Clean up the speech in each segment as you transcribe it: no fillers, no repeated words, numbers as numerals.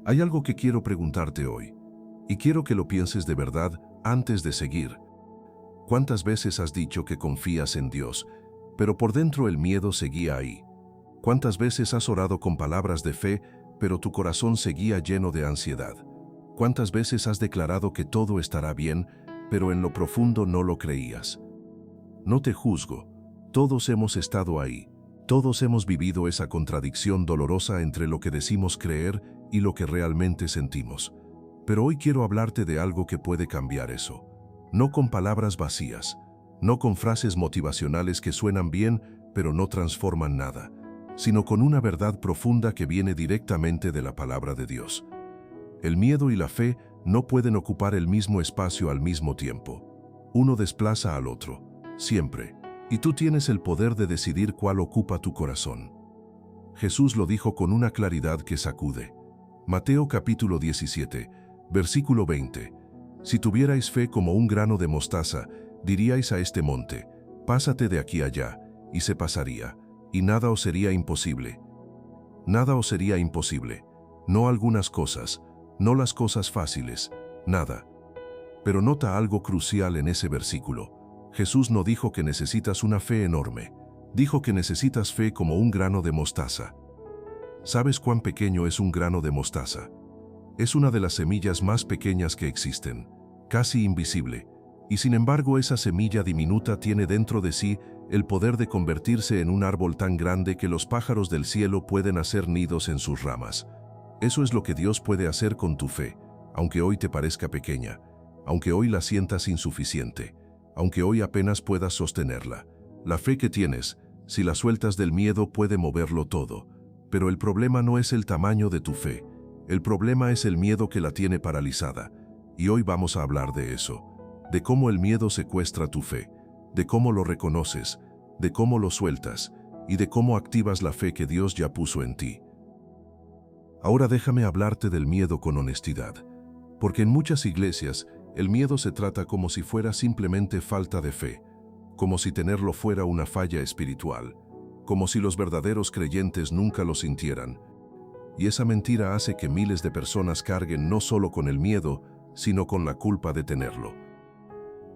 Hay algo que quiero preguntarte hoy, y quiero que lo pienses de verdad antes de seguir. ¿Cuántas veces has dicho que confías en Dios, pero por dentro el miedo seguía ahí? ¿Cuántas veces has orado con palabras de fe, pero tu corazón seguía lleno de ansiedad? ¿Cuántas veces has declarado que todo estará bien, pero en lo profundo no lo creías? No te juzgo. Todos hemos estado ahí. Todos hemos vivido esa contradicción dolorosa entre lo que decimos creer y lo que realmente sentimos. Pero hoy quiero hablarte de algo que puede cambiar eso. No con palabras vacías, no con frases motivacionales que suenan bien, pero no transforman nada, sino con una verdad profunda que viene directamente de la palabra de Dios. El miedo y la fe no pueden ocupar el mismo espacio al mismo tiempo. Uno desplaza al otro, siempre, y tú tienes el poder de decidir cuál ocupa tu corazón. Jesús lo dijo con una claridad que sacude. Mateo capítulo 17, versículo 20. Si tuvierais fe como un grano de mostaza, diríais a este monte, pásate de aquí allá, y se pasaría, y nada os sería imposible. Nada os sería imposible, no algunas cosas, no las cosas fáciles, nada. Pero nota algo crucial en ese versículo. Jesús no dijo que necesitas una fe enorme, dijo que necesitas fe como un grano de mostaza. ¿Sabes cuán pequeño es un grano de mostaza? Es una de las semillas más pequeñas que existen, casi invisible, y sin embargo esa semilla diminuta tiene dentro de sí el poder de convertirse en un árbol tan grande que los pájaros del cielo pueden hacer nidos en sus ramas. Eso es lo que Dios puede hacer con tu fe, aunque hoy te parezca pequeña, aunque hoy la sientas insuficiente, aunque hoy apenas puedas sostenerla. La fe que tienes, si la sueltas del miedo, puede moverlo todo. Pero el problema no es el tamaño de tu fe, el problema es el miedo que la tiene paralizada. Y hoy vamos a hablar de eso, de cómo el miedo secuestra tu fe, de cómo lo reconoces, de cómo lo sueltas y de cómo activas la fe que Dios ya puso en ti. Ahora déjame hablarte del miedo con honestidad, porque en muchas iglesias el miedo se trata como si fuera simplemente falta de fe, como si tenerlo fuera una falla espiritual, como si los verdaderos creyentes nunca lo sintieran. Y esa mentira hace que miles de personas carguen no solo con el miedo, sino con la culpa de tenerlo.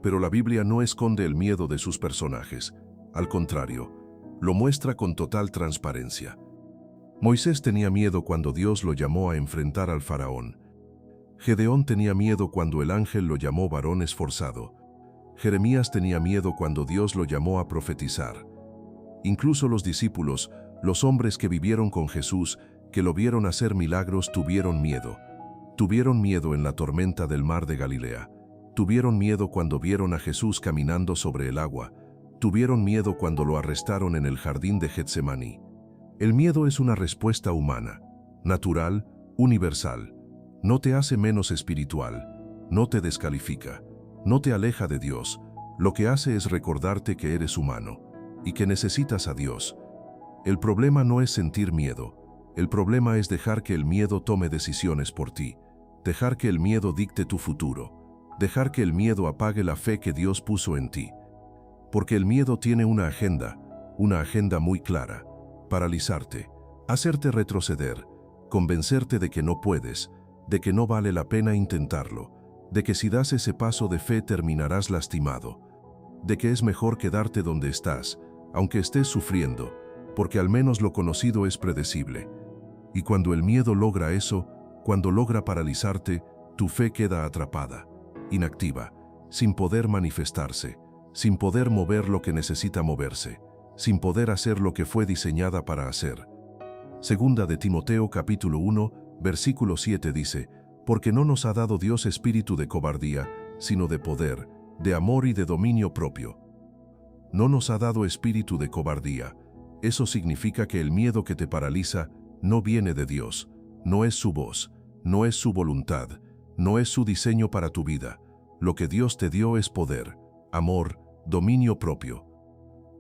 Pero la Biblia no esconde el miedo de sus personajes, al contrario, lo muestra con total transparencia. Moisés tenía miedo cuando Dios lo llamó a enfrentar al faraón. Gedeón tenía miedo cuando el ángel lo llamó varón esforzado. Jeremías tenía miedo cuando Dios lo llamó a profetizar. Incluso los discípulos, los hombres que vivieron con Jesús, que lo vieron hacer milagros, tuvieron miedo. Tuvieron miedo en la tormenta del mar de Galilea. Tuvieron miedo cuando vieron a Jesús caminando sobre el agua. Tuvieron miedo cuando lo arrestaron en el jardín de Getsemaní. El miedo es una respuesta humana, natural, universal. No te hace menos espiritual, no te descalifica, no te aleja de Dios. Lo que hace es recordarte que eres humano y que necesitas a Dios. El problema no es sentir miedo, el problema es dejar que el miedo tome decisiones por ti, dejar que el miedo dicte tu futuro, dejar que el miedo apague la fe que Dios puso en ti. Porque el miedo tiene una agenda muy clara: paralizarte, hacerte retroceder, convencerte de que no puedes, de que no vale la pena intentarlo, de que si das ese paso de fe terminarás lastimado, de que es mejor quedarte donde estás, aunque estés sufriendo, porque al menos lo conocido es predecible. Y cuando el miedo logra eso, cuando logra paralizarte, tu fe queda atrapada, inactiva, sin poder manifestarse, sin poder mover lo que necesita moverse, sin poder hacer lo que fue diseñada para hacer. Segunda de Timoteo capítulo 1, versículo 7 dice: porque no nos ha dado Dios espíritu de cobardía, sino de poder, de amor y de dominio propio. No nos ha dado espíritu de cobardía. Eso significa que el miedo que te paraliza no viene de Dios, no es su voz, no es su voluntad, no es su diseño para tu vida. Lo que Dios te dio es poder, amor, dominio propio.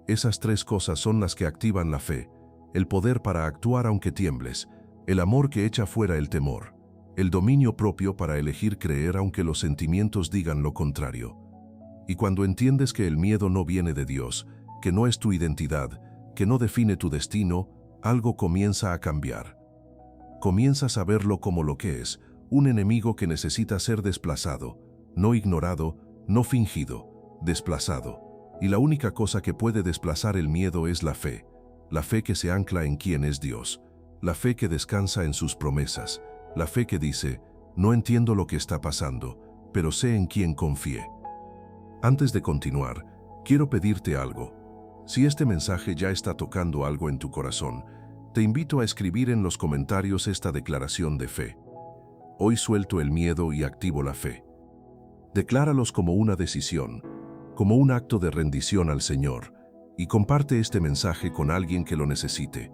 Esas tres cosas son las que activan la fe: el poder para actuar aunque tiembles, el amor que echa fuera el temor, el dominio propio para elegir creer aunque los sentimientos digan lo contrario. Y cuando entiendes que el miedo no viene de Dios, que no es tu identidad, que no define tu destino, algo comienza a cambiar. comienzas a verlo como lo que es, un enemigo que necesita ser desplazado, no ignorado, no fingido, desplazado. Y la única cosa que puede desplazar el miedo es la fe que se ancla en quien es Dios, la fe que descansa en sus promesas, la fe que dice, no entiendo lo que está pasando, pero sé en quién confié. Antes de continuar, quiero pedirte algo. Si este mensaje ya está tocando algo en tu corazón, te invito a escribir en los comentarios esta declaración de fe. Hoy suelto el miedo y activo la fe. Decláralos como una decisión, como un acto de rendición al Señor, y comparte este mensaje con alguien que lo necesite,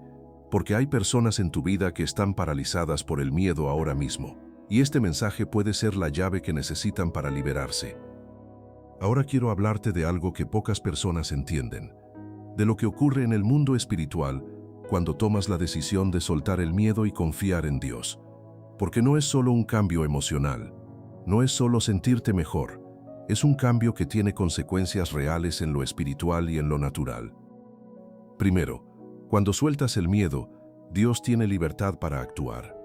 porque hay personas en tu vida que están paralizadas por el miedo ahora mismo, y este mensaje puede ser la llave que necesitan para liberarse. Ahora quiero hablarte de algo que pocas personas entienden, de lo que ocurre en el mundo espiritual cuando tomas la decisión de soltar el miedo y confiar en Dios. Porque no es solo un cambio emocional, no es solo sentirte mejor, es un cambio que tiene consecuencias reales en lo espiritual y en lo natural. Primero, cuando sueltas el miedo, Dios tiene libertad para actuar.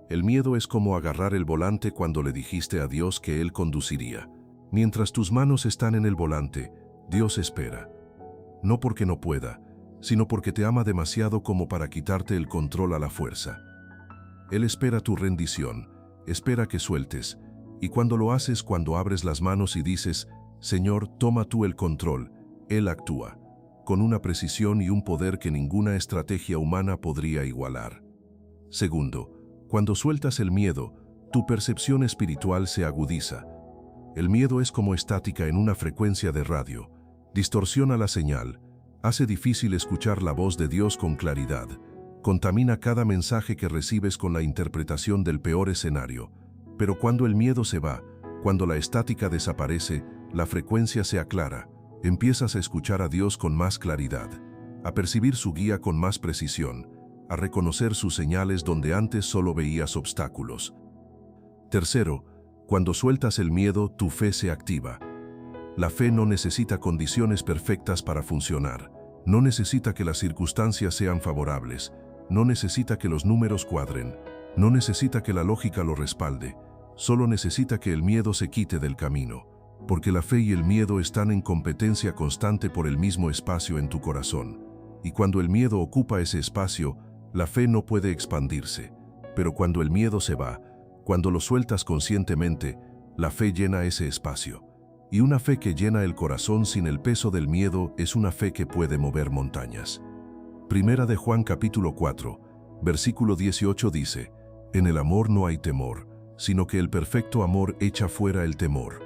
El miedo es como agarrar el volante cuando le dijiste a Dios que Él conduciría. Mientras tus manos están en el volante, Dios espera. No porque no pueda, sino porque te ama demasiado como para quitarte el control a la fuerza. Él espera tu rendición, espera que sueltes, y cuando lo haces, cuando abres las manos y dices, Señor, toma tú el control, Él actúa, con una precisión y un poder que ninguna estrategia humana podría igualar. Segundo, cuando sueltas el miedo, tu percepción espiritual se agudiza. El miedo es como estática en una frecuencia de radio, distorsiona la señal, hace difícil escuchar la voz de Dios con claridad, contamina cada mensaje que recibes con la interpretación del peor escenario. Pero cuando el miedo se va, cuando la estática desaparece, la frecuencia se aclara, empiezas a escuchar a Dios con más claridad, a percibir su guía con más precisión, a reconocer sus señales donde antes solo veías obstáculos. Tercero, cuando sueltas el miedo, tu fe se activa. La fe no necesita condiciones perfectas para funcionar, no necesita que las circunstancias sean favorables, no necesita que los números cuadren, no necesita que la lógica lo respalde, solo necesita que el miedo se quite del camino, porque la fe y el miedo están en competencia constante por el mismo espacio en tu corazón. Y cuando el miedo ocupa ese espacio, la fe no puede expandirse. Pero cuando el miedo se va, cuando lo sueltas conscientemente, la fe llena ese espacio. Y una fe que llena el corazón sin el peso del miedo es una fe que puede mover montañas. Primera de Juan capítulo 4, versículo 18 dice, En el amor no hay temor, sino que el perfecto amor echa fuera el temor.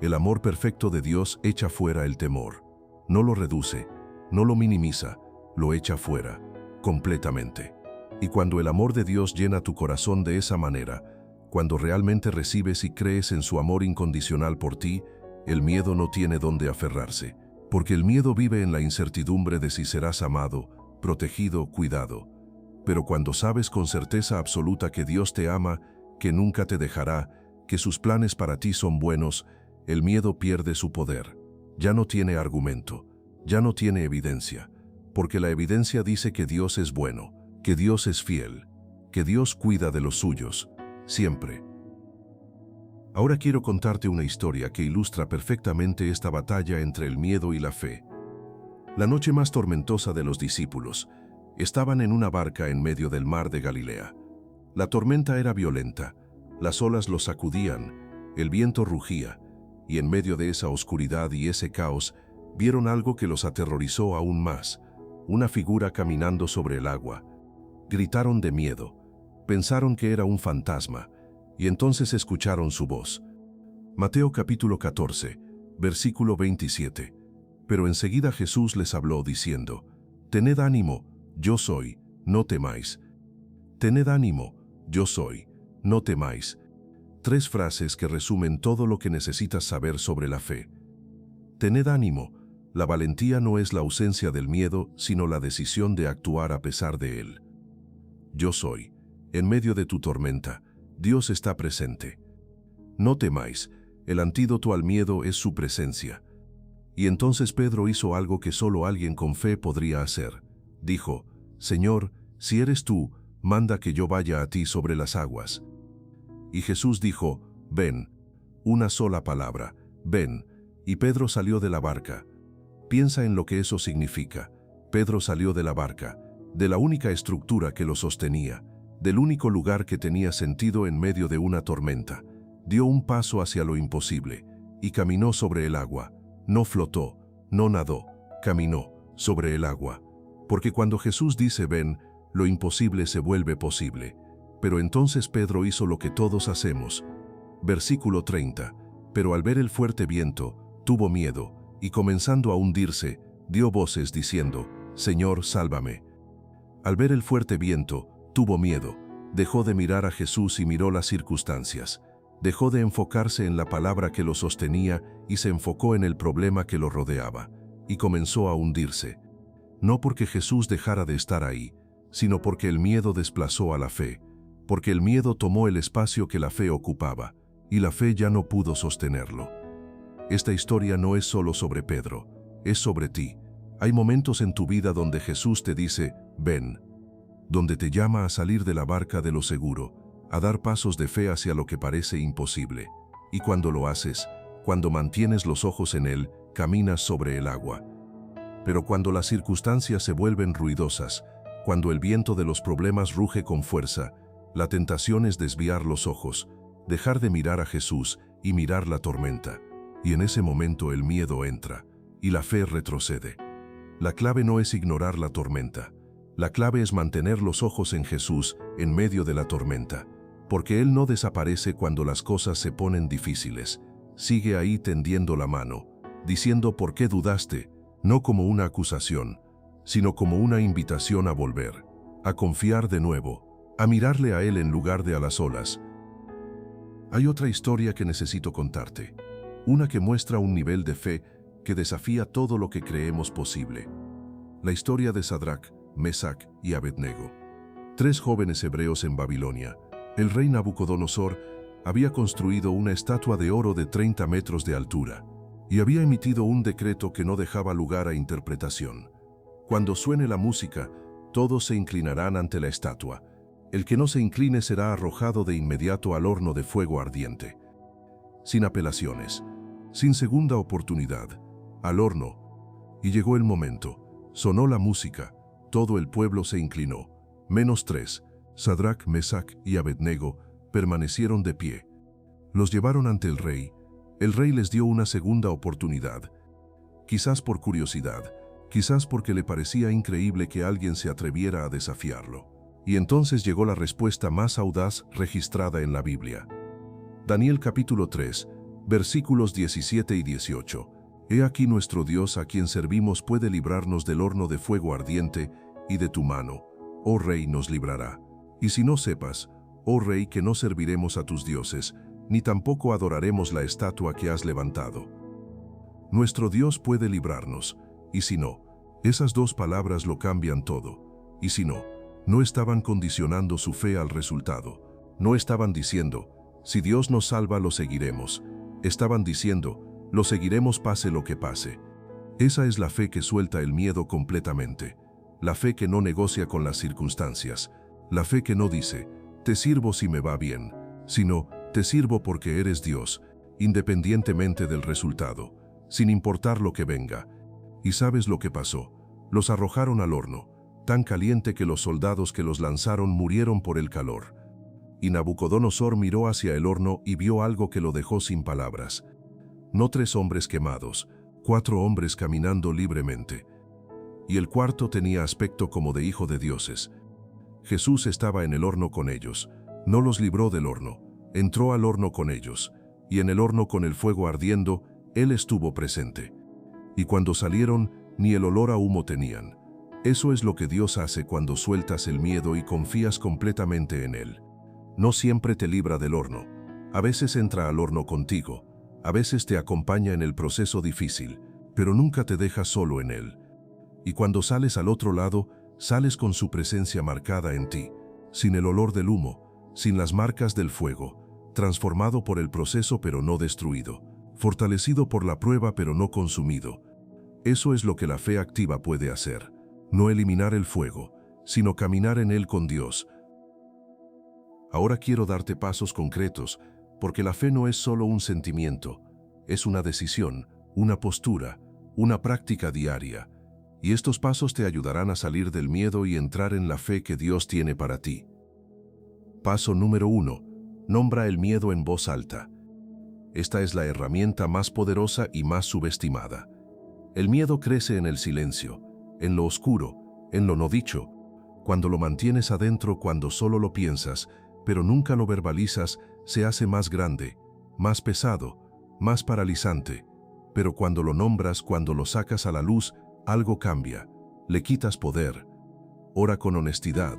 El amor perfecto de Dios echa fuera el temor. No lo reduce, no lo minimiza, lo echa fuera, completamente. Y cuando el amor de Dios llena tu corazón de esa manera, cuando realmente recibes y crees en su amor incondicional por ti, el miedo no tiene dónde aferrarse, porque el miedo vive en la incertidumbre de si serás amado, protegido, cuidado. Pero cuando sabes con certeza absoluta que Dios te ama, que nunca te dejará, que sus planes para ti son buenos, el miedo pierde su poder. Ya no tiene argumento, ya no tiene evidencia, porque la evidencia dice que Dios es bueno, que Dios es fiel, que Dios cuida de los suyos, siempre. Ahora quiero contarte una historia que ilustra perfectamente esta batalla entre el miedo y la fe. La noche más tormentosa de los discípulos, estaban en una barca en medio del mar de Galilea. La tormenta era violenta, las olas los sacudían, el viento rugía, y en medio de esa oscuridad y ese caos, vieron algo que los aterrorizó aún más, una figura caminando sobre el agua. Gritaron de miedo, pensaron que era un fantasma, y entonces escucharon su voz. Mateo capítulo 14, versículo 27. Pero enseguida Jesús les habló diciendo, Tened ánimo, yo soy, no temáis. Tened ánimo, yo soy, no temáis. 3 frases que resumen todo lo que necesitas saber sobre la fe. Tened ánimo, la valentía no es la ausencia del miedo, sino la decisión de actuar a pesar de él. Yo soy, en medio de tu tormenta, Dios está presente. No temáis, el antídoto al miedo es su presencia. Y entonces Pedro hizo algo que solo alguien con fe podría hacer. Dijo, Señor, si eres tú, manda que yo vaya a ti sobre las aguas. Y Jesús dijo, ven. Una sola palabra, ven. Y Pedro salió de la barca. Piensa en lo que eso significa. Pedro salió de la barca, de la única estructura que lo sostenía, del único lugar que tenía sentido en medio de una tormenta. Dio un paso hacia lo imposible y caminó sobre el agua. No flotó, no nadó, caminó sobre el agua. Porque cuando Jesús dice ven, lo imposible se vuelve posible. Pero entonces Pedro hizo lo que todos hacemos. Versículo 30. Pero al ver el fuerte viento, tuvo miedo, y comenzando a hundirse, dio voces diciendo, Señor, sálvame. Al ver el fuerte viento, tuvo miedo, dejó de mirar a Jesús y miró las circunstancias. Dejó de enfocarse en la palabra que lo sostenía y se enfocó en el problema que lo rodeaba, y comenzó a hundirse. No porque Jesús dejara de estar ahí, sino porque el miedo desplazó a la fe, porque el miedo tomó el espacio que la fe ocupaba, y la fe ya no pudo sostenerlo. Esta historia no es solo sobre Pedro, es sobre ti. Hay momentos en tu vida donde Jesús te dice, ven, donde te llama a salir de la barca de lo seguro, a dar pasos de fe hacia lo que parece imposible. Y cuando lo haces, cuando mantienes los ojos en Él, caminas sobre el agua. Pero cuando las circunstancias se vuelven ruidosas, cuando el viento de los problemas ruge con fuerza, la tentación es desviar los ojos, dejar de mirar a Jesús y mirar la tormenta. Y en ese momento el miedo entra, y la fe retrocede. La clave no es ignorar la tormenta. La clave es mantener los ojos en Jesús en medio de la tormenta, porque Él no desaparece cuando las cosas se ponen difíciles. Sigue ahí tendiendo la mano, diciendo ¿por qué dudaste? No como una acusación, sino como una invitación a volver, a confiar de nuevo, a mirarle a Él en lugar de a las olas. Hay otra historia que necesito contarte, una que muestra un nivel de fe que desafía todo lo que creemos posible. La historia de Sadrac, Mesac y Abednego. 3 jóvenes hebreos en Babilonia. El rey Nabucodonosor había construido una estatua de oro de 30 metros de altura y había emitido un decreto que no dejaba lugar a interpretación. Cuando suene la música, todos se inclinarán ante la estatua. El que no se incline será arrojado de inmediato al horno de fuego ardiente. Sin apelaciones, sin segunda oportunidad, al horno. Y llegó el momento. Sonó la música. Todo el pueblo se inclinó. Menos 3, Sadrac, Mesac y Abednego, permanecieron de pie. Los llevaron ante el rey. El rey les dio una segunda oportunidad. Quizás por curiosidad, quizás porque le parecía increíble que alguien se atreviera a desafiarlo. Y entonces llegó la respuesta más audaz registrada en la Biblia. Daniel capítulo 3, versículos 17 y 18. He aquí nuestro Dios a quien servimos puede librarnos del horno de fuego ardiente, y de tu mano, oh Rey, nos librará. Y si no sepas, oh Rey, que no serviremos a tus dioses, ni tampoco adoraremos la estatua que has levantado. Nuestro Dios puede librarnos, y si no, esas 2 palabras lo cambian todo. Y si no, no estaban condicionando su fe al resultado. No estaban diciendo, si Dios nos salva lo seguiremos. Estaban diciendo, lo seguiremos pase lo que pase. Esa es la fe que suelta el miedo completamente. La fe que no negocia con las circunstancias. La fe que no dice, te sirvo si me va bien, sino, te sirvo porque eres Dios, independientemente del resultado, sin importar lo que venga. ¿Y sabes lo que pasó? Los arrojaron al horno, tan caliente que los soldados que los lanzaron murieron por el calor. Y Nabucodonosor miró hacia el horno y vio algo que lo dejó sin palabras. No 3 hombres quemados, 4 hombres caminando libremente. Y el cuarto tenía aspecto como de hijo de dioses. Jesús estaba en el horno con ellos, no los libró del horno, entró al horno con ellos, y en el horno con el fuego ardiendo, Él estuvo presente. Y cuando salieron, ni el olor a humo tenían. Eso es lo que Dios hace cuando sueltas el miedo y confías completamente en Él. No siempre te libra del horno. A veces entra al horno contigo. A veces te acompaña en el proceso difícil, pero nunca te deja solo en Él. Y cuando sales al otro lado, sales con su presencia marcada en ti, sin el olor del humo, sin las marcas del fuego, transformado por el proceso pero no destruido, fortalecido por la prueba pero no consumido. Eso es lo que la fe activa puede hacer. No eliminar el fuego, sino caminar en él con Dios, Ahora quiero darte pasos concretos, porque la fe no es solo un sentimiento, es una decisión, una postura, una práctica diaria. Y estos pasos te ayudarán a salir del miedo y entrar en la fe que Dios tiene para ti. Paso número 1. Nombra el miedo en voz alta. Esta es la herramienta más poderosa y más subestimada. El miedo crece en el silencio, en lo oscuro, en lo no dicho. Cuando lo mantienes adentro, cuando solo lo piensas, pero nunca lo verbalizas, se hace más grande, más pesado, más paralizante. Pero cuando lo nombras, cuando lo sacas a la luz, algo cambia. Le quitas poder. Ora con honestidad.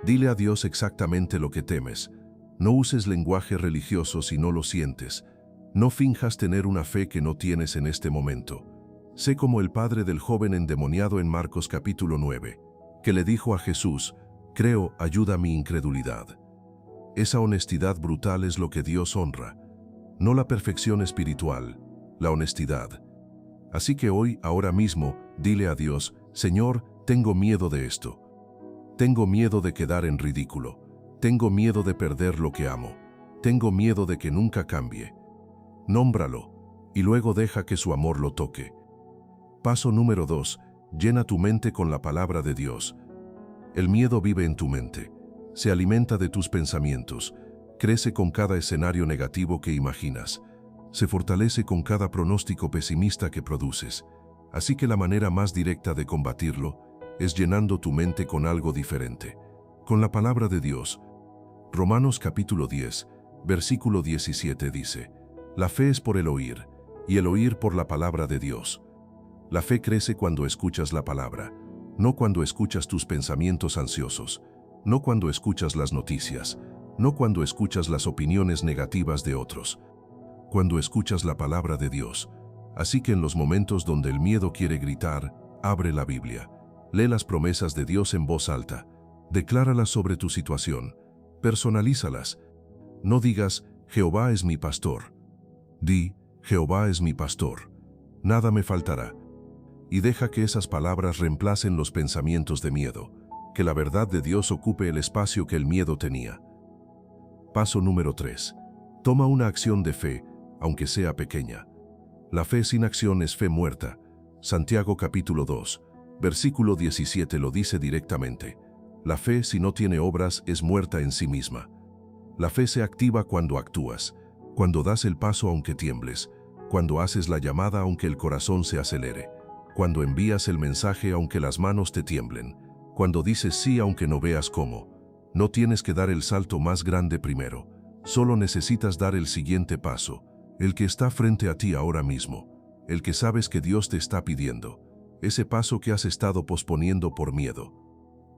Dile a Dios exactamente lo que temes. No uses lenguaje religioso si no lo sientes. No finjas tener una fe que no tienes en este momento. Sé como el padre del joven endemoniado en Marcos capítulo 9, que le dijo a Jesús: «Creo, ayuda mi incredulidad». Esa honestidad brutal es lo que Dios honra, no la perfección espiritual, la honestidad. Así que hoy, ahora mismo, dile a Dios: «Señor, tengo miedo de esto. Tengo miedo de quedar en ridículo. Tengo miedo de perder lo que amo. Tengo miedo de que nunca cambie». Nómbralo, y luego deja que su amor lo toque. Paso número 2. Llena tu mente con la palabra de Dios. El miedo vive en tu mente. Se alimenta de tus pensamientos. Crece con cada escenario negativo que imaginas. Se fortalece con cada pronóstico pesimista que produces. Así que la manera más directa de combatirlo es llenando tu mente con algo diferente. Con la palabra de Dios. Romanos capítulo 10, versículo 17 dice: «La fe es por el oír, y el oír por la palabra de Dios». La fe crece cuando escuchas la palabra, no cuando escuchas tus pensamientos ansiosos, no cuando escuchas las noticias, no cuando escuchas las opiniones negativas de otros, cuando escuchas la palabra de Dios. Así que en los momentos donde el miedo quiere gritar, abre la Biblia, lee las promesas de Dios en voz alta, decláralas sobre tu situación, personalízalas. No digas: «Jehová es mi pastor». Di: «Jehová es mi pastor. Nada me faltará». Y deja que esas palabras reemplacen los pensamientos de miedo, que la verdad de Dios ocupe el espacio que el miedo tenía. Paso número 3. Toma una acción de fe, aunque sea pequeña. La fe sin acción es fe muerta. Santiago capítulo 2, versículo 17 lo dice directamente. La fe, si no tiene obras, es muerta en sí misma. La fe se activa cuando actúas, cuando das el paso aunque tiembles, cuando haces la llamada aunque el corazón se acelere, cuando envías el mensaje aunque las manos te tiemblen, cuando dices sí aunque no veas cómo. No tienes que dar el salto más grande primero, solo necesitas dar el siguiente paso, el que está frente a ti ahora mismo, el que sabes que Dios te está pidiendo, ese paso que has estado posponiendo por miedo.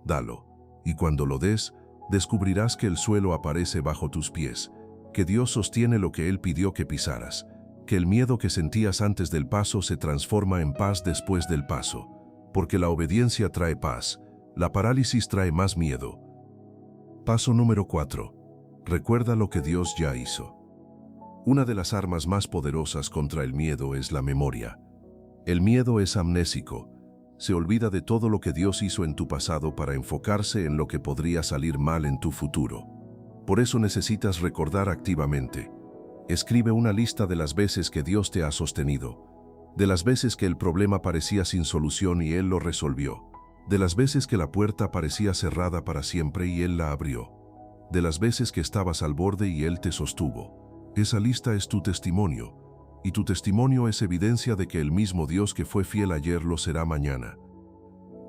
Dalo, y cuando lo des, descubrirás que el suelo aparece bajo tus pies, que Dios sostiene lo que Él pidió que pisaras, que el miedo que sentías antes del paso se transforma en paz después del paso, porque la obediencia trae paz, la parálisis trae más miedo. Paso número 4. Recuerda lo que Dios ya hizo. Una de las armas más poderosas contra el miedo es la memoria. El miedo es amnésico. Se olvida de todo lo que Dios hizo en tu pasado para enfocarse en lo que podría salir mal en tu futuro. Por eso necesitas recordar activamente. Escribe una lista de las veces que Dios te ha sostenido, de las veces que el problema parecía sin solución y Él lo resolvió, de las veces que la puerta parecía cerrada para siempre y Él la abrió, de las veces que estabas al borde y Él te sostuvo. Esa lista es tu testimonio, y tu testimonio es evidencia de que el mismo Dios que fue fiel ayer lo será mañana.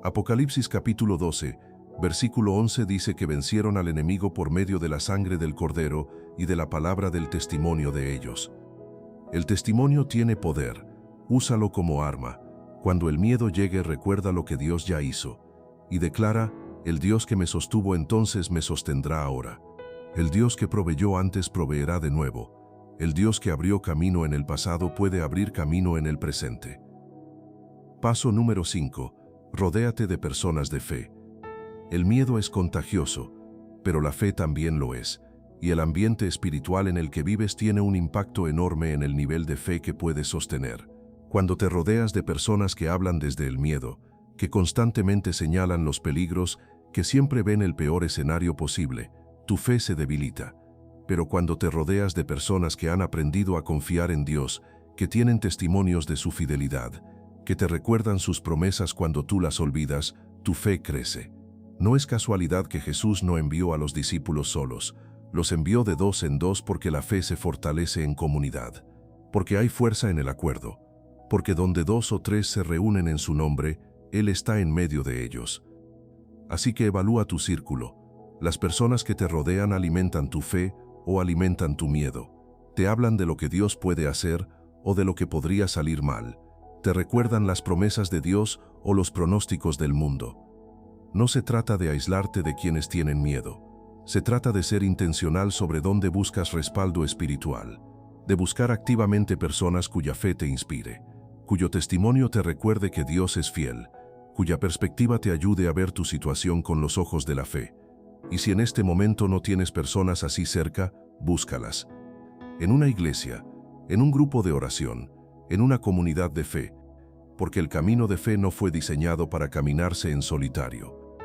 Apocalipsis capítulo 12, versículo 11 dice que vencieron al enemigo por medio de la sangre del Cordero y de la palabra del testimonio de ellos. El testimonio tiene poder, úsalo como arma. Cuando el miedo llegue, recuerda lo que Dios ya hizo, y declara: «El Dios que me sostuvo entonces me sostendrá ahora. El Dios que proveyó antes proveerá de nuevo. El Dios que abrió camino en el pasado puede abrir camino en el presente». Paso número 5. Rodéate de personas de fe. El miedo es contagioso, pero la fe también lo es, y el ambiente espiritual en el que vives tiene un impacto enorme en el nivel de fe que puedes sostener. Cuando te rodeas de personas que hablan desde el miedo, que constantemente señalan los peligros, que siempre ven el peor escenario posible, tu fe se debilita. Pero cuando te rodeas de personas que han aprendido a confiar en Dios, que tienen testimonios de su fidelidad, que te recuerdan sus promesas cuando tú las olvidas, tu fe crece. No es casualidad que Jesús no envió a los discípulos solos, los envió de dos en dos porque la fe se fortalece en comunidad, porque hay fuerza en el acuerdo, porque donde dos o tres se reúnen en su nombre, Él está en medio de ellos. Así que evalúa tu círculo. Las personas que te rodean alimentan tu fe o alimentan tu miedo. Te hablan de lo que Dios puede hacer o de lo que podría salir mal. Te recuerdan las promesas de Dios o los pronósticos del mundo. No se trata de aislarte de quienes tienen miedo. Se trata de ser intencional sobre dónde buscas respaldo espiritual, de buscar activamente personas cuya fe te inspire, cuyo testimonio te recuerde que Dios es fiel, cuya perspectiva te ayude a ver tu situación con los ojos de la fe. Y si en este momento no tienes personas así cerca, búscalas. En una iglesia, en un grupo de oración, en una comunidad de fe, porque el camino de fe no fue diseñado para caminarse en solitario.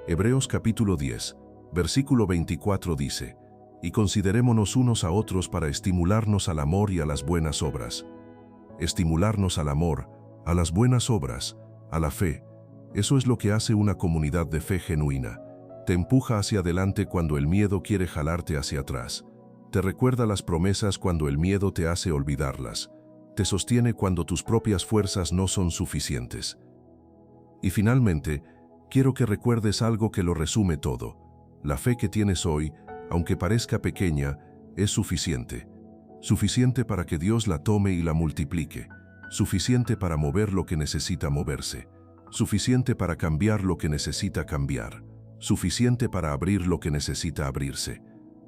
Hebreos capítulo 10, versículo 24 dice: y considerémonos unos a otros para estimularnos al amor y a las buenas obras. Estimularnos al amor, a las buenas obras, a la fe. Eso es lo que hace una comunidad de fe genuina. Te empuja hacia adelante cuando el miedo quiere jalarte hacia atrás. Te recuerda las promesas cuando el miedo te hace olvidarlas. Te sostiene cuando tus propias fuerzas no son suficientes. Y finalmente, quiero que recuerdes algo que lo resume todo. La fe que tienes hoy, aunque parezca pequeña, es suficiente. Suficiente para que Dios la tome y la multiplique. Suficiente para mover lo que necesita moverse. Suficiente para cambiar lo que necesita cambiar. Suficiente para abrir lo que necesita abrirse.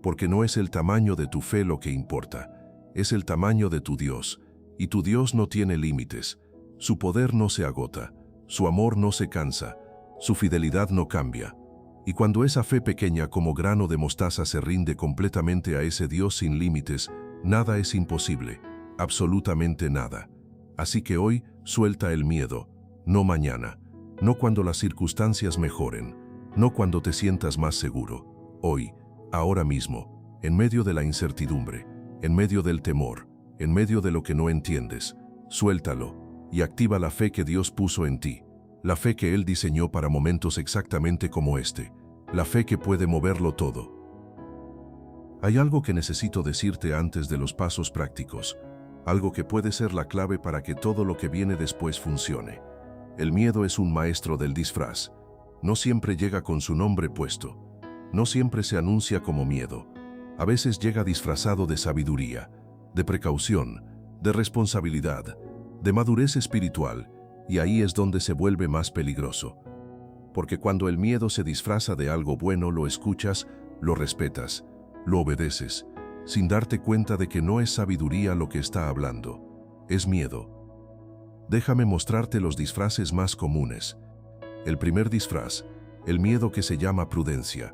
Porque no es el tamaño de tu fe lo que importa, es el tamaño de tu Dios. Y tu Dios no tiene límites. Su poder no se agota. Su amor no se cansa. Su fidelidad no cambia. Y cuando esa fe pequeña como grano de mostaza se rinde completamente a ese Dios sin límites, nada es imposible, absolutamente nada. Así que hoy, suelta el miedo, no mañana, no cuando las circunstancias mejoren, no cuando te sientas más seguro. Hoy, ahora mismo, en medio de la incertidumbre, en medio del temor, en medio de lo que no entiendes, suéltalo y activa la fe que Dios puso en ti. La fe que Él diseñó para momentos exactamente como este. La fe que puede moverlo todo. Hay algo que necesito decirte antes de los pasos prácticos. Algo que puede ser la clave para que todo lo que viene después funcione. El miedo es un maestro del disfraz. No siempre llega con su nombre puesto. No siempre se anuncia como miedo. A veces llega disfrazado de sabiduría, de precaución, de responsabilidad, de madurez espiritual. Y ahí es donde se vuelve más peligroso. Porque cuando el miedo se disfraza de algo bueno, lo escuchas, lo respetas, lo obedeces, sin darte cuenta de que no es sabiduría lo que está hablando, es miedo. Déjame mostrarte los disfraces más comunes. El primer disfraz, el miedo que se llama prudencia.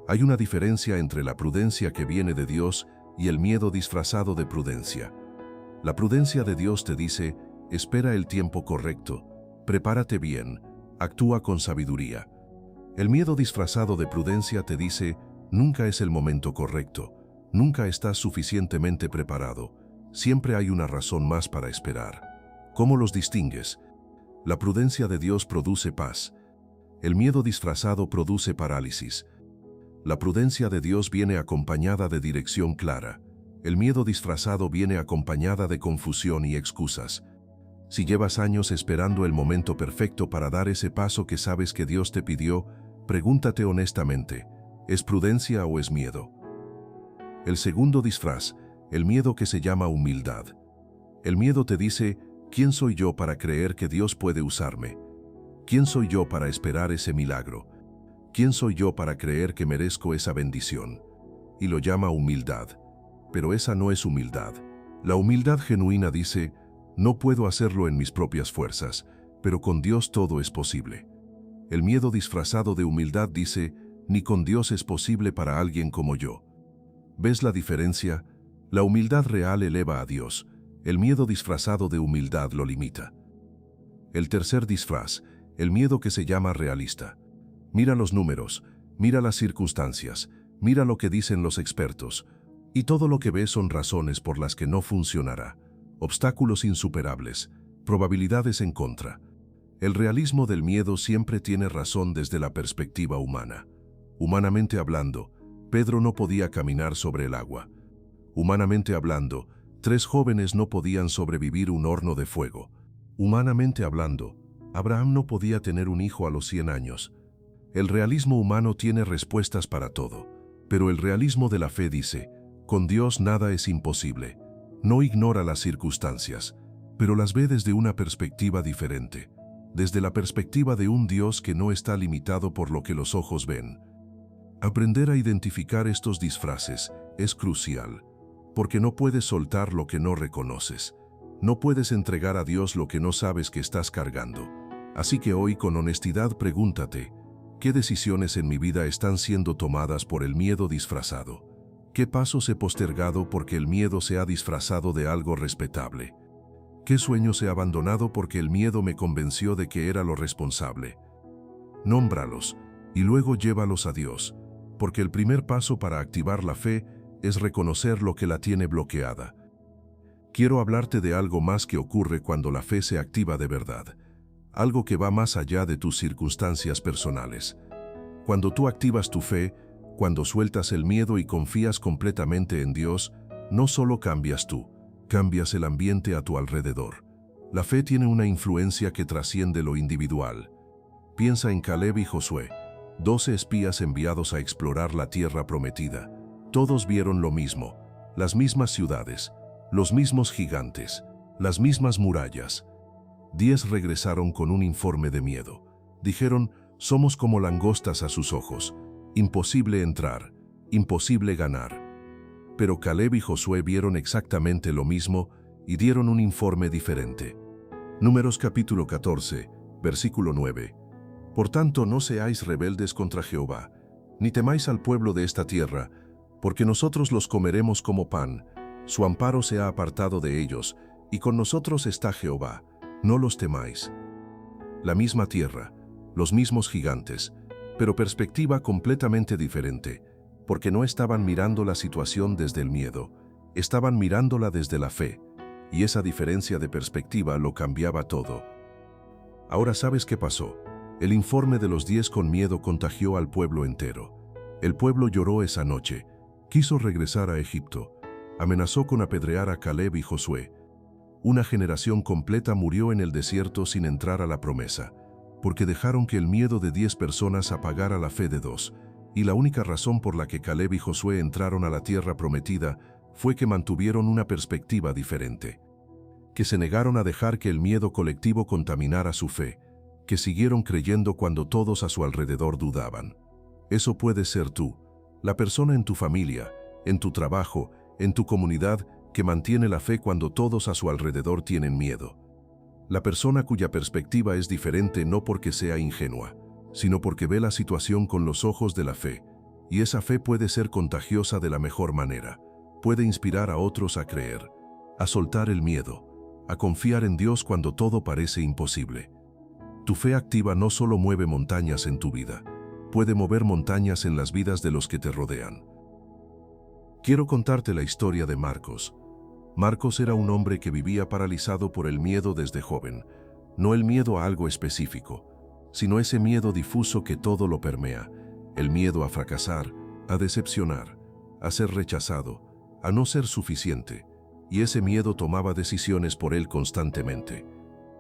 Hay una diferencia entre la prudencia que viene de Dios y el miedo disfrazado de prudencia. La prudencia de Dios te dice: espera el tiempo correcto, prepárate bien, actúa con sabiduría. El miedo disfrazado de prudencia te dice: nunca es el momento correcto, nunca estás suficientemente preparado, siempre hay una razón más para esperar. ¿Cómo los distingues? La prudencia de Dios produce paz. El miedo disfrazado produce parálisis. La prudencia de Dios viene acompañada de dirección clara. El miedo disfrazado viene acompañada de confusión y excusas. Si llevas años esperando el momento perfecto para dar ese paso que sabes que Dios te pidió, pregúntate honestamente, ¿es prudencia o es miedo? El segundo disfraz, el miedo que se llama humildad. El miedo te dice: ¿quién soy yo para creer que Dios puede usarme? ¿Quién soy yo para esperar ese milagro? ¿Quién soy yo para creer que merezco esa bendición? Y lo llama humildad. Pero esa no es humildad. La humildad genuina dice: no puedo hacerlo en mis propias fuerzas, pero con Dios todo es posible. El miedo disfrazado de humildad dice: ni con Dios es posible para alguien como yo. ¿Ves la diferencia? La humildad real eleva a Dios. El miedo disfrazado de humildad lo limita. El tercer disfraz, el miedo que se llama realista. Mira los números, mira las circunstancias, Mira lo que dicen los expertos. Y todo lo que ves son razones por las que no funcionará. Obstáculos insuperables, probabilidades en contra. El realismo del miedo siempre tiene razón desde la perspectiva humana. Humanamente hablando, Pedro no podía caminar sobre el agua. Humanamente hablando, 3 jóvenes no podían sobrevivir un horno de fuego. Humanamente hablando, Abraham no podía tener un hijo a los 100 años. El realismo humano tiene respuestas para todo, pero el realismo de la fe dice, con Dios nada es imposible. No ignora las circunstancias, pero las ve desde una perspectiva diferente, desde la perspectiva de un Dios que no está limitado por lo que los ojos ven. Aprender a identificar estos disfraces es crucial, porque no puedes soltar lo que no reconoces. No puedes entregar a Dios lo que no sabes que estás cargando. Así que hoy con honestidad pregúntate, ¿qué decisiones en mi vida están siendo tomadas por el miedo disfrazado? ¿Qué pasos he postergado porque el miedo se ha disfrazado de algo respetable? ¿Qué sueños he abandonado porque el miedo me convenció de que era lo responsable? Nómbralos y luego llévalos a Dios, porque el primer paso para activar la fe es reconocer lo que la tiene bloqueada. Quiero hablarte de algo más que ocurre cuando la fe se activa de verdad, algo que va más allá de tus circunstancias personales. Cuando tú activas tu fe, cuando sueltas el miedo y confías completamente en Dios, no solo cambias tú, cambias el ambiente a tu alrededor. La fe tiene una influencia que trasciende lo individual. Piensa en Caleb y Josué, 12 espías enviados a explorar la tierra prometida. Todos vieron lo mismo, las mismas ciudades, los mismos gigantes, las mismas murallas. 10 regresaron con un informe de miedo. Dijeron, somos como langostas a sus ojos. Imposible entrar, imposible ganar. Pero Caleb y Josué vieron exactamente lo mismo y dieron un informe diferente. Números capítulo 14, versículo 9. Por tanto, no seáis rebeldes contra Jehová, ni temáis al pueblo de esta tierra, porque nosotros los comeremos como pan. Su amparo se ha apartado de ellos, y con nosotros está Jehová. No los temáis. La misma tierra, los mismos gigantes, pero perspectiva completamente diferente, porque no estaban mirando la situación desde el miedo, estaban mirándola desde la fe, y esa diferencia de perspectiva lo cambiaba todo. Ahora sabes qué pasó. El informe de los 10 con miedo contagió al pueblo entero. El pueblo lloró esa noche, quiso regresar a Egipto, amenazó con apedrear a Caleb y Josué. Una generación completa murió en el desierto sin entrar a la promesa, porque dejaron que el miedo de 10 personas apagara la fe de 2, y la única razón por la que Caleb y Josué entraron a la tierra prometida fue que mantuvieron una perspectiva diferente, que se negaron a dejar que el miedo colectivo contaminara su fe, que siguieron creyendo cuando todos a su alrededor dudaban. Eso puede ser tú, la persona en tu familia, en tu trabajo, en tu comunidad, que mantiene la fe cuando todos a su alrededor tienen miedo. La persona cuya perspectiva es diferente no porque sea ingenua, sino porque ve la situación con los ojos de la fe, y esa fe puede ser contagiosa de la mejor manera. Puede inspirar a otros a creer, a soltar el miedo, a confiar en Dios cuando todo parece imposible. Tu fe activa no solo mueve montañas en tu vida, puede mover montañas en las vidas de los que te rodean. Quiero contarte la historia de Marcos. Marcos era un hombre que vivía paralizado por el miedo desde joven, no el miedo a algo específico, sino ese miedo difuso que todo lo permea, el miedo a fracasar, a decepcionar, a ser rechazado, a no ser suficiente, y ese miedo tomaba decisiones por él constantemente.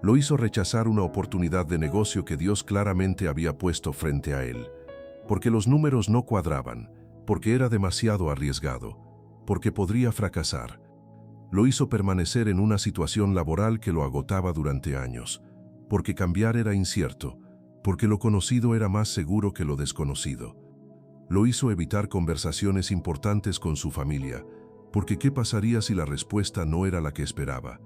Lo hizo rechazar una oportunidad de negocio que Dios claramente había puesto frente a él, porque los números no cuadraban, porque era demasiado arriesgado, porque podría fracasar. Lo hizo permanecer en una situación laboral que lo agotaba durante años, porque cambiar era incierto, porque lo conocido era más seguro que lo desconocido. Lo hizo evitar conversaciones importantes con su familia, porque ¿qué pasaría si la respuesta no era la que esperaba?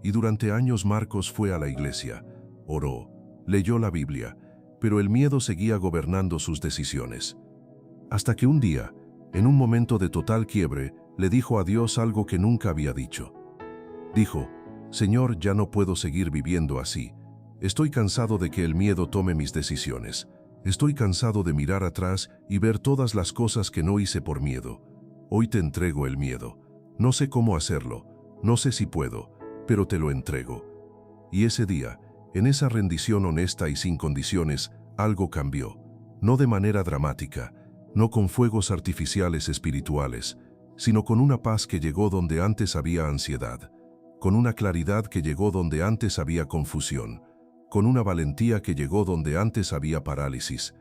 Y durante años Marcos fue a la iglesia, oró, leyó la Biblia, pero el miedo seguía gobernando sus decisiones. Hasta que un día, en un momento de total quiebre, le dijo a Dios algo que nunca había dicho. Dijo, Señor, ya no puedo seguir viviendo así. Estoy cansado de que el miedo tome mis decisiones. Estoy cansado de mirar atrás y ver todas las cosas que no hice por miedo. Hoy te entrego el miedo. No sé cómo hacerlo, no sé si puedo, pero te lo entrego. Y ese día, en esa rendición honesta y sin condiciones, algo cambió. No de manera dramática, no con fuegos artificiales espirituales, sino con una paz que llegó donde antes había ansiedad, con una claridad que llegó donde antes había confusión, con una valentía que llegó donde antes había parálisis.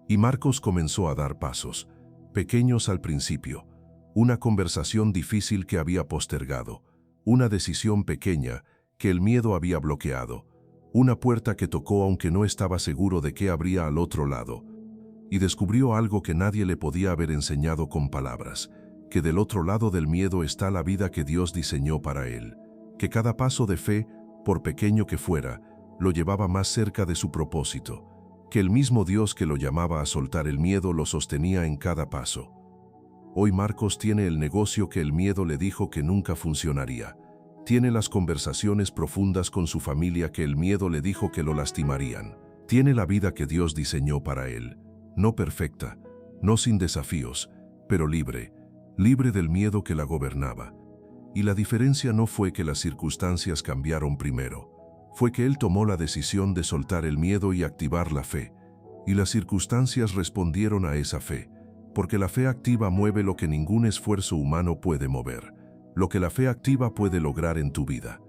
Y Marcos comenzó a dar pasos, pequeños al principio, una conversación difícil que había postergado, una decisión pequeña que el miedo había bloqueado, una puerta que tocó aunque no estaba seguro de qué habría al otro lado, y descubrió algo que nadie le podía haber enseñado con palabras, que del otro lado del miedo está la vida que Dios diseñó para él, que cada paso de fe, por pequeño que fuera, lo llevaba más cerca de su propósito, que el mismo Dios que lo llamaba a soltar el miedo lo sostenía en cada paso. Hoy Marcos tiene el negocio que el miedo le dijo que nunca funcionaría. Tiene las conversaciones profundas con su familia que el miedo le dijo que lo lastimarían. Tiene la vida que Dios diseñó para él. No perfecta, no sin desafíos, pero libre, libre del miedo que la gobernaba. Y la diferencia no fue que las circunstancias cambiaron primero, fue que él tomó la decisión de soltar el miedo y activar la fe. Y las circunstancias respondieron a esa fe, porque la fe activa mueve lo que ningún esfuerzo humano puede mover, lo que la fe activa puede lograr en tu vida.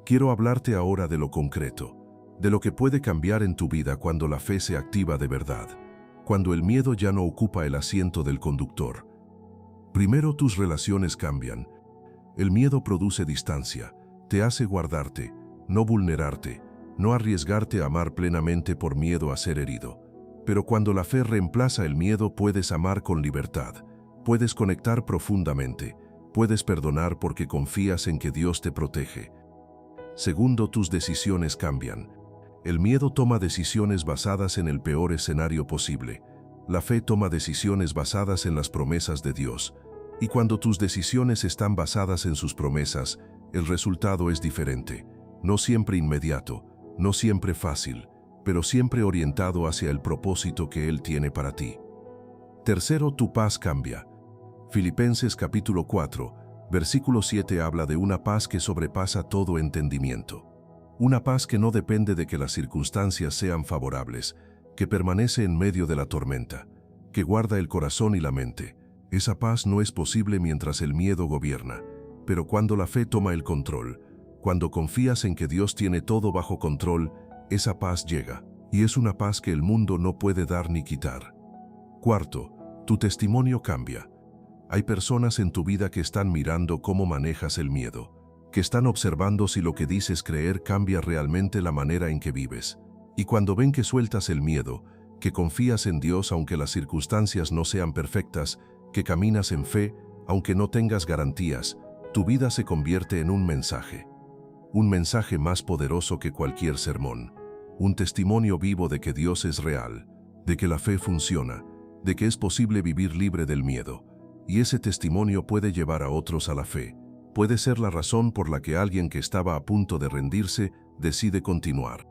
Quiero hablarte ahora de lo concreto, de lo que puede cambiar en tu vida cuando la fe se activa de verdad, cuando el miedo ya no ocupa el asiento del conductor. Primero, tus relaciones cambian. El miedo produce distancia, te hace guardarte, no vulnerarte, no arriesgarte a amar plenamente por miedo a ser herido. Pero cuando la fe reemplaza el miedo, puedes amar con libertad, puedes conectar profundamente, puedes perdonar porque confías en que Dios te protege. Segundo, tus decisiones cambian. El miedo toma decisiones basadas en el peor escenario posible. La fe toma decisiones basadas en las promesas de Dios. Y cuando tus decisiones están basadas en sus promesas, el resultado es diferente. No siempre inmediato, no siempre fácil, pero siempre orientado hacia el propósito que Él tiene para ti. Tercero, tu paz cambia. Filipenses capítulo 4, versículo 7 habla de una paz que sobrepasa todo entendimiento. Una paz que no depende de que las circunstancias sean favorables, que permanece en medio de la tormenta, que guarda el corazón y la mente. Esa paz no es posible mientras el miedo gobierna, pero cuando la fe toma el control, cuando confías en que Dios tiene todo bajo control, esa paz llega, y es una paz que el mundo no puede dar ni quitar. Cuarto, tu testimonio cambia. Hay personas en tu vida que están mirando cómo manejas el miedo, que están observando si lo que dices creer cambia realmente la manera en que vives. Y cuando ven que sueltas el miedo, que confías en Dios aunque las circunstancias no sean perfectas, que caminas en fe aunque no tengas garantías, tu vida se convierte en un mensaje más poderoso que cualquier sermón, un testimonio vivo de que Dios es real, de que la fe funciona, de que es posible vivir libre del miedo. Y ese testimonio puede llevar a otros a la fe. Puede ser la razón por la que alguien que estaba a punto de rendirse decide continuar.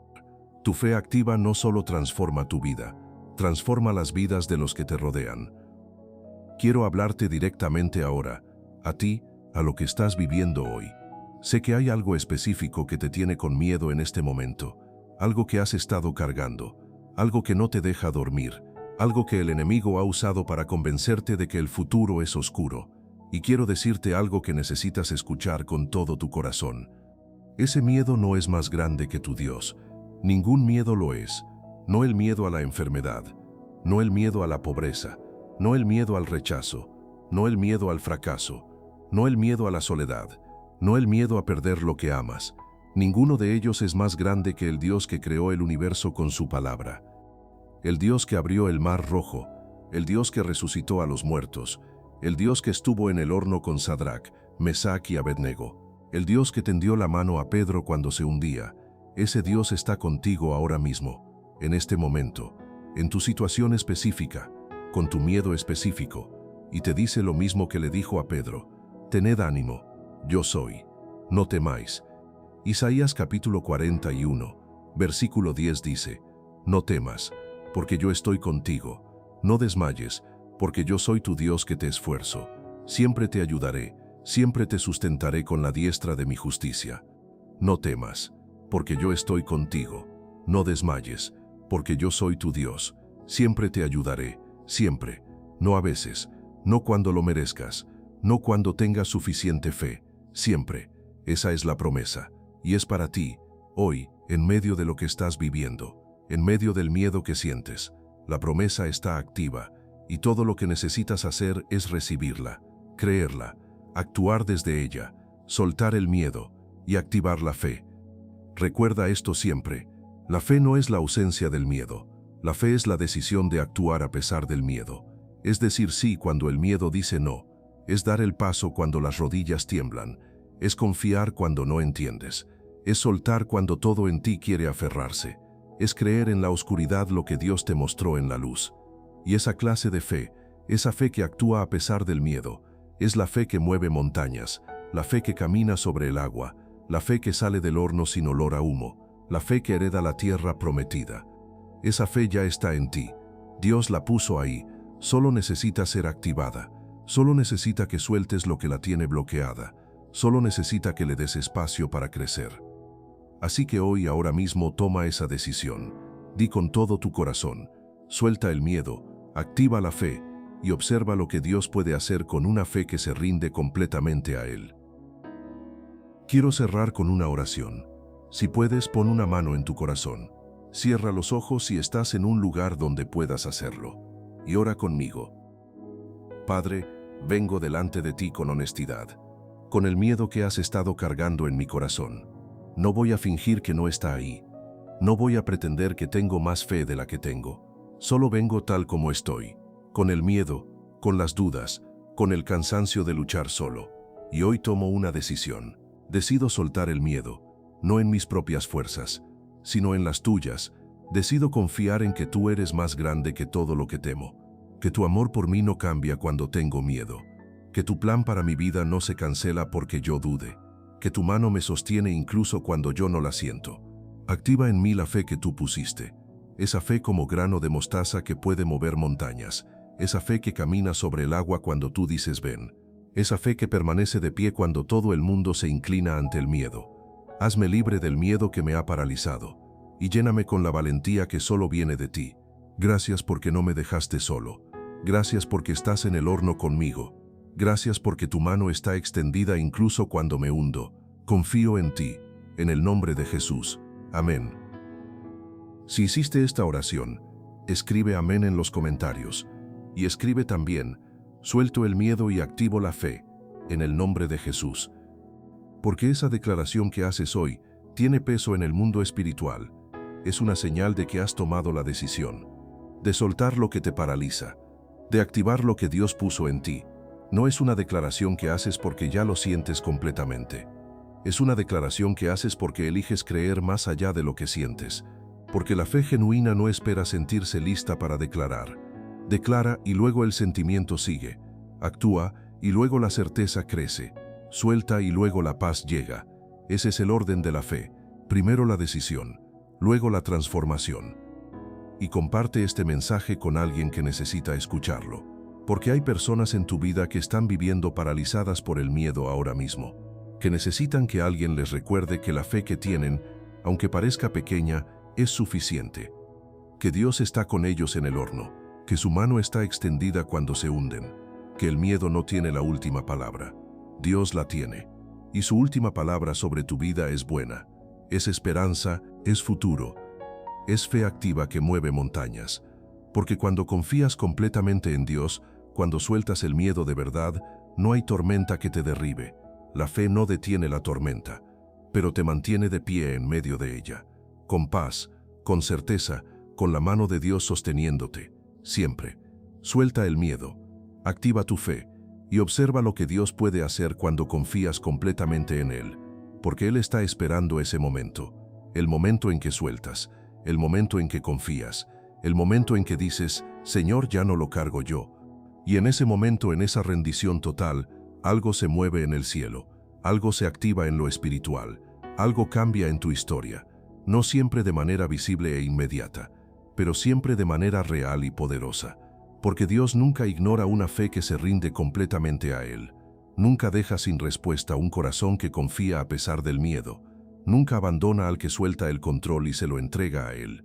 Tu fe activa no solo transforma tu vida, transforma las vidas de los que te rodean. Quiero hablarte directamente ahora, a ti, a lo que estás viviendo hoy. Sé que hay algo específico que te tiene con miedo en este momento, algo que has estado cargando, algo que no te deja dormir, algo que el enemigo ha usado para convencerte de que el futuro es oscuro. Y quiero decirte algo que necesitas escuchar con todo tu corazón. Ese miedo no es más grande que tu Dios. Ningún miedo lo es. No el miedo a la enfermedad, no el miedo a la pobreza, no el miedo al rechazo, no el miedo al fracaso, no el miedo a la soledad, no el miedo a perder lo que amas. Ninguno de ellos es más grande que el Dios que creó el universo con su palabra. El Dios que abrió el mar rojo, el Dios que resucitó a los muertos, el Dios que estuvo en el horno con Sadrach, Mesach y Abednego, el Dios que tendió la mano a Pedro cuando se hundía. Ese Dios está contigo ahora mismo, en este momento, en tu situación específica, con tu miedo específico, y te dice lo mismo que le dijo a Pedro: tened ánimo, yo soy, no temáis. Isaías capítulo 41, versículo 10 dice: no temas, porque yo estoy contigo. No desmayes, porque yo soy tu Dios que te esfuerzo. Siempre te ayudaré, siempre te sustentaré con la diestra de mi justicia. No temas, porque yo estoy contigo. No desmayes, porque yo soy tu Dios. Siempre te ayudaré, siempre. No a veces, no cuando lo merezcas, no cuando tengas suficiente fe, siempre. Esa es la promesa, y es para ti, hoy, en medio de lo que estás viviendo, en medio del miedo que sientes. La promesa está activa, y todo lo que necesitas hacer es recibirla, creerla, actuar desde ella, soltar el miedo y activar la fe. Recuerda esto siempre, la fe no es la ausencia del miedo, la fe es la decisión de actuar a pesar del miedo. Es decir sí cuando el miedo dice no, es dar el paso cuando las rodillas tiemblan, es confiar cuando no entiendes, es soltar cuando todo en ti quiere aferrarse, es creer en la oscuridad lo que Dios te mostró en la luz. Y esa clase de fe, esa fe que actúa a pesar del miedo, es la fe que mueve montañas, la fe que camina sobre el agua, la fe que sale del horno sin olor a humo, la fe que hereda la tierra prometida. Esa fe ya está en ti. Dios la puso ahí, solo necesita ser activada, solo necesita que sueltes lo que la tiene bloqueada, solo necesita que le des espacio para crecer. Así que hoy, ahora mismo, toma esa decisión. Di con todo tu corazón, suelta el miedo, activa la fe y observa lo que Dios puede hacer con una fe que se rinde completamente a Él. Quiero cerrar con una oración. Si puedes, pon una mano en tu corazón. Cierra los ojos si estás en un lugar donde puedas hacerlo. Y ora conmigo. Padre, vengo delante de ti con honestidad, con el miedo que has estado cargando en mi corazón. No voy a fingir que no está ahí. No voy a pretender que tengo más fe de la que tengo. Solo vengo tal como estoy, con el miedo, con las dudas, con el cansancio de luchar solo. Y hoy tomo una decisión. Decido soltar el miedo, no en mis propias fuerzas, sino en las tuyas. Decido confiar en que tú eres más grande que todo lo que temo, que tu amor por mí no cambia cuando tengo miedo, que tu plan para mi vida no se cancela porque yo dude, que tu mano me sostiene incluso cuando yo no la siento. Activa en mí la fe que tú pusiste, esa fe como grano de mostaza que puede mover montañas, esa fe que camina sobre el agua cuando tú dices ven, esa fe que permanece de pie cuando todo el mundo se inclina ante el miedo. Hazme libre del miedo que me ha paralizado y lléname con la valentía que solo viene de ti. Gracias porque no me dejaste solo. Gracias porque estás en el horno conmigo. Gracias porque tu mano está extendida incluso cuando me hundo. Confío en ti, en el nombre de Jesús. Amén. Si hiciste esta oración, escribe amén en los comentarios. Y escribe también, suelto el miedo y activo la fe, en el nombre de Jesús. Porque esa declaración que haces hoy tiene peso en el mundo espiritual. Es una señal de que has tomado la decisión de soltar lo que te paraliza, de activar lo que Dios puso en ti. No es una declaración que haces porque ya lo sientes completamente. Es una declaración que haces porque eliges creer más allá de lo que sientes. Porque la fe genuina no espera sentirse lista para declarar. Declara y luego el sentimiento sigue. Actúa y luego la certeza crece. Suelta y luego la paz llega. Ese es el orden de la fe. Primero la decisión, luego la transformación. Y comparte este mensaje con alguien que necesita escucharlo. Porque hay personas en tu vida que están viviendo paralizadas por el miedo ahora mismo, que necesitan que alguien les recuerde que la fe que tienen, aunque parezca pequeña, es suficiente. Que Dios está con ellos en el horno, que su mano está extendida cuando se hunden, que el miedo no tiene la última palabra. Dios la tiene, y su última palabra sobre tu vida es buena, es esperanza, es futuro, es fe activa que mueve montañas. Porque cuando confías completamente en Dios, cuando sueltas el miedo de verdad, no hay tormenta que te derribe. La fe no detiene la tormenta, pero te mantiene de pie en medio de ella, con paz, con certeza, con la mano de Dios sosteniéndote, siempre. Suelta el miedo, activa tu fe, y observa lo que Dios puede hacer cuando confías completamente en Él, porque Él está esperando ese momento, el momento en que sueltas, el momento en que confías, el momento en que dices, Señor, ya no lo cargo yo. Y en ese momento, en esa rendición total, algo se mueve en el cielo, algo se activa en lo espiritual, algo cambia en tu historia, no siempre de manera visible e inmediata, pero siempre de manera real y poderosa, porque Dios nunca ignora una fe que se rinde completamente a Él. Nunca deja sin respuesta un corazón que confía a pesar del miedo. Nunca abandona al que suelta el control y se lo entrega a Él.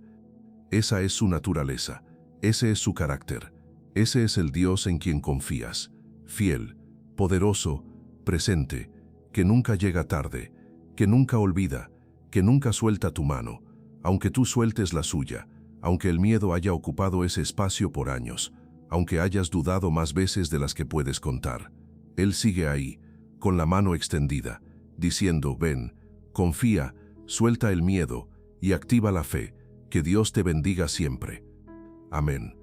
Esa es su naturaleza, ese es su carácter, ese es el Dios en quien confías, fiel, poderoso, presente, que nunca llega tarde, que nunca olvida, que nunca suelta tu mano, aunque tú sueltes la suya, aunque el miedo haya ocupado ese espacio por años, aunque hayas dudado más veces de las que puedes contar. Él sigue ahí, con la mano extendida, diciendo, ven, confía, suelta el miedo y activa la fe. Que Dios te bendiga siempre. Amén.